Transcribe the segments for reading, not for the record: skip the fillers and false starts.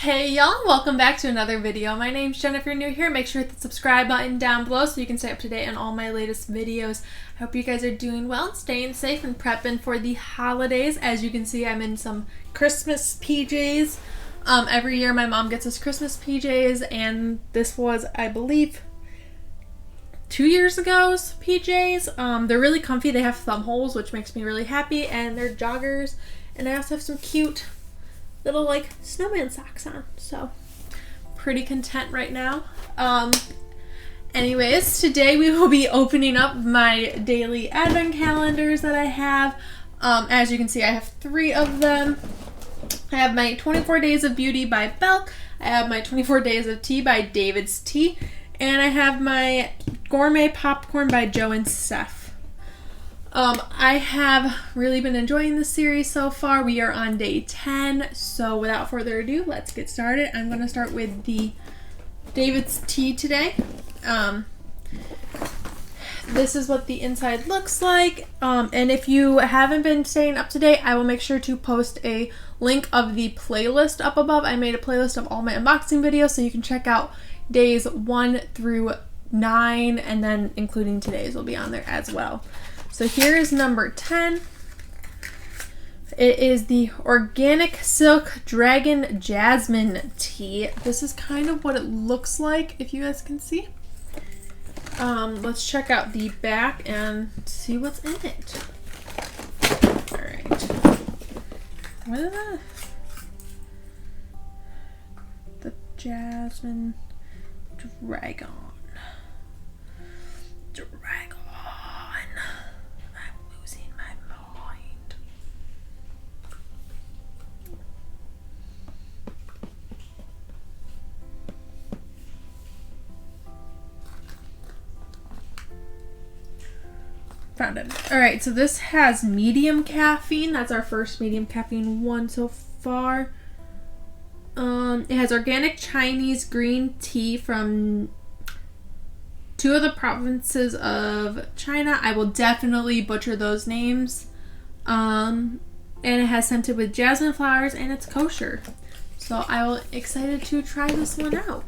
Hey y'all, welcome back to another video. My name's Jen. If you're new here, make sure to hit the subscribe button down below so you can stay up to date on all my latest videos. I hope you guys are doing well and staying safe and prepping for the holidays. As you can see, I'm in some Christmas PJs. Every year my mom gets us Christmas PJs, and this was, I believe, 2 years ago's PJs. They're really comfy. They have thumb holes, which makes me really happy, and they're joggers. And I also have some cute little like snowman socks on, so pretty content right now. Anyways, today we will be opening up my daily advent calendars that I have. As you can see, I have 3 of them. I have my 24 Days of Beauty by Belk, I have my 24 Days of Tea by David's Tea, and I have my Gourmet Popcorn by Joe and Seth. I have really been enjoying this series so far. We are on day 10, so without further ado, let's get started. I'm going to start with the David's Tea today. This is what the inside looks like, and if you haven't been staying up to date, I will make sure to post a link of the playlist up above. I made a playlist of all my unboxing videos, so you can check out days 1 through 9, and then including today's will be on there as well. So here is number 10. It is the Organic Silk Dragon Jasmine Tea. This is kind of what it looks like, if you guys can see. Let's check out the back and see what's in it. Alright. What is that? The Jasmine Dragon. Found it. Alright, so this has medium caffeine. That's our first medium caffeine one so far. It has organic Chinese green tea from 2 of the provinces of China. I will definitely butcher those names. And it has scented with jasmine flowers, and it's kosher. So I'm excited to try this one out.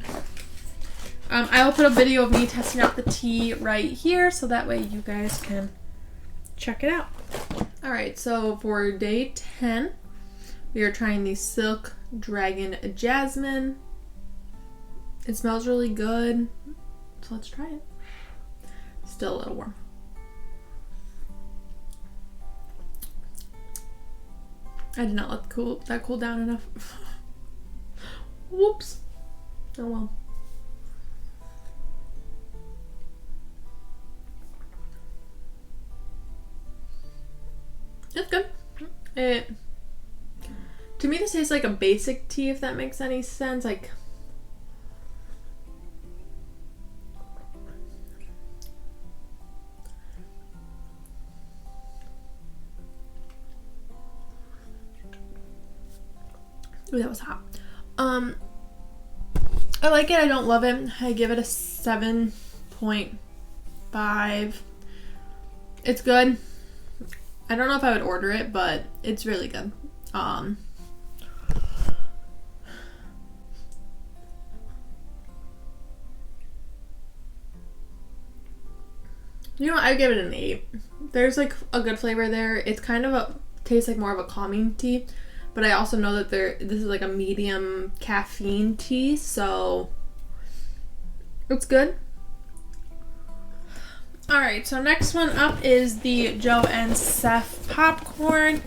I will put a video of me testing out the tea right here, so that way you guys can check it out. Alright, so for day 10, we are trying the Silk Dragon Jasmine. It smells really good, so let's try it. Still a little warm. I did not let that cool down enough. Whoops. Oh well. It's good. To me, this tastes like a basic tea, if that makes any sense. Like, ooh, that was hot. I like it. I don't love it. I give it a 7.5. It's good. I don't know if I would order it, but it's really good. You know what? I give it an 8. There's like a good flavor there. It's kind of tastes like more of a calming tea, but I also know that this is like a medium caffeine tea, so it's good. Alright, so next one up is the Joe and Seth popcorn.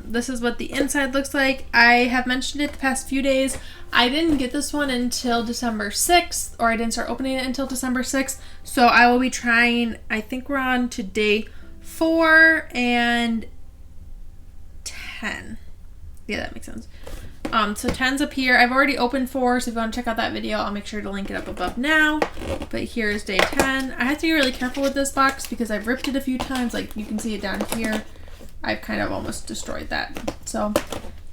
This is what the inside looks like. I have mentioned it the past few days. I didn't get this one until December 6th, or I didn't start opening it until December 6th. So I will be trying, I think we're on to day 4 and 10. Yeah, that makes sense. So 10's up here. I've already opened 4, so if you want to check out that video, I'll make sure to link it up above now. But here's day 10. I have to be really careful with this box because I've ripped it a few times. Like, you can see it down here. I've kind of almost destroyed that. So,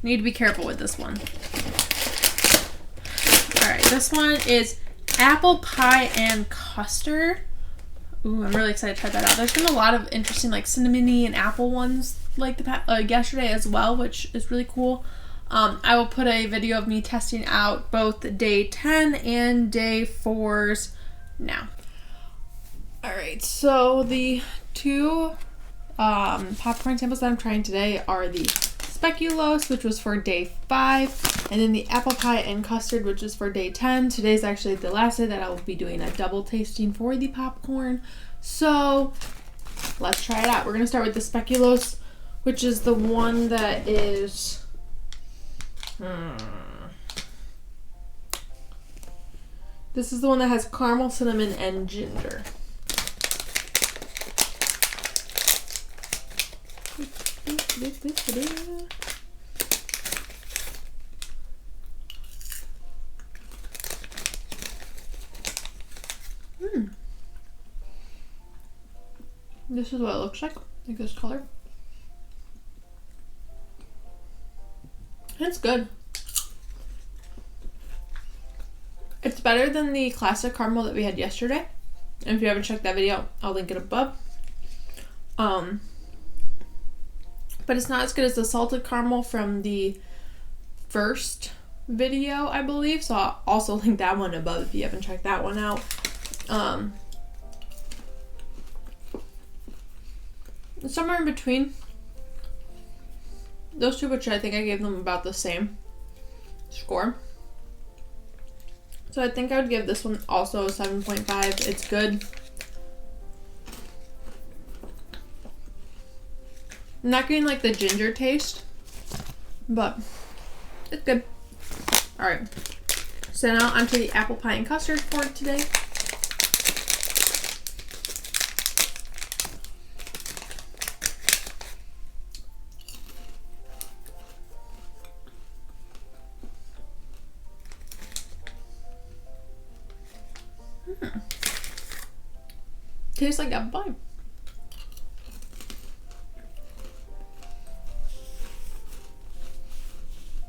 need to be careful with this one. Alright, this one is apple pie and custard. Ooh, I'm really excited to try that out. There's been a lot of interesting, like, cinnamony and apple ones, like, yesterday as well, which is really cool. I will put a video of me testing out both day 10 and day 4's now. Alright, so the two popcorn samples that I'm trying today are the Speculoos, which was for day 5, and then the apple pie and custard, which is for day 10. Today's actually the last day that I will be doing a double tasting for the popcorn. So let's try it out. We're going to start with the Speculoos, which is the one that is this is the one that has caramel, cinnamon, and ginger. This is what it looks like this color. It's good. It's better than the classic caramel that we had yesterday. And if you haven't checked that video, I'll link it above. But it's not as good as the salted caramel from the first video, I believe. So I'll also link that one above if you haven't checked that one out. Somewhere in between those two, which I think I gave them about the same score. So I think I would give this one also a 7.5. It's good. I'm not getting like the ginger taste, but it's good. Alright, so now onto the apple pie and custard for today. Tastes like apple pie.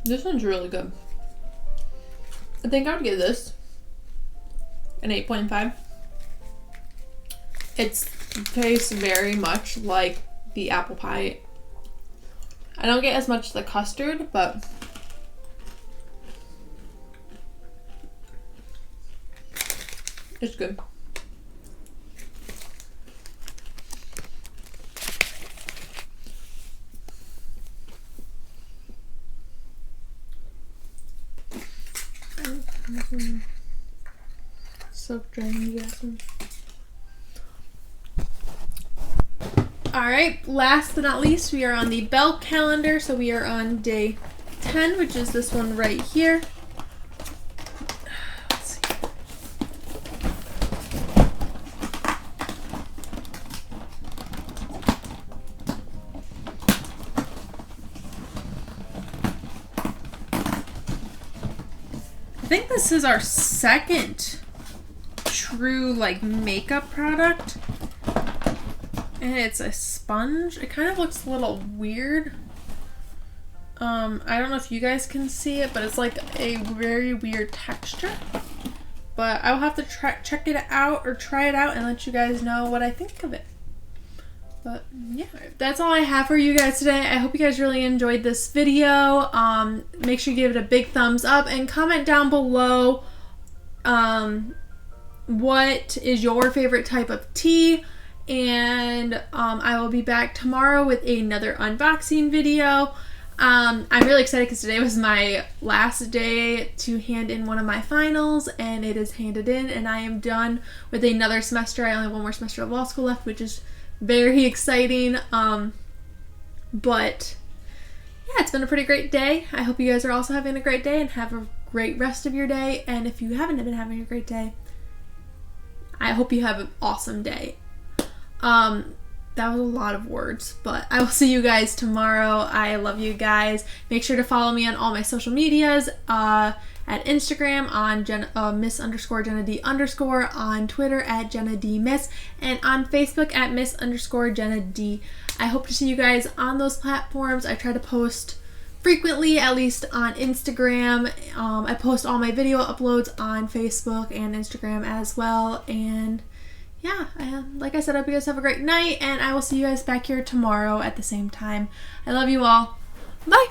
This one's really good. I think I would give this an 8.5. It tastes very much like the apple pie. I don't get as much the custard, but it's good. Soak drying jasmine. Alright, last but not least, we are on the Bell calendar. So we are on day 10, which is this one right here. Let's see. I think this is our second true like makeup product, and it's a sponge. It kind of looks a little weird. I don't know if you guys can see it, but it's like a very weird texture. But I'll have to check it out or try it out and let you guys know what I think of it. But yeah, that's all I have for you guys today. I hope you guys really enjoyed this video. Make sure you give it a big thumbs up and comment down below what is your favorite type of tea. And I will be back tomorrow with another unboxing video. I'm really excited because today was my last day to hand in one of my finals, and it is handed in and I am done with another semester. I only have one more semester of law school left, which is very exciting. But yeah, it's been a pretty great day. I hope you guys are also having a great day and have a great rest of your day. And if you haven't been having a great day, I hope you have an awesome day. That was a lot of words, but I will see you guys tomorrow. I love you guys. Make sure to follow me on all my social medias, at Instagram on Miss_Jenna D_, on Twitter at Jenna D Miss, and on Facebook at Miss_Jenna D. I hope to see you guys on those platforms. I try to post frequently, at least on Instagram. I post all my video uploads on Facebook and Instagram as well. And yeah, like I said, I hope you guys have a great night, and I will see you guys back here tomorrow at the same time. I love you all. Bye!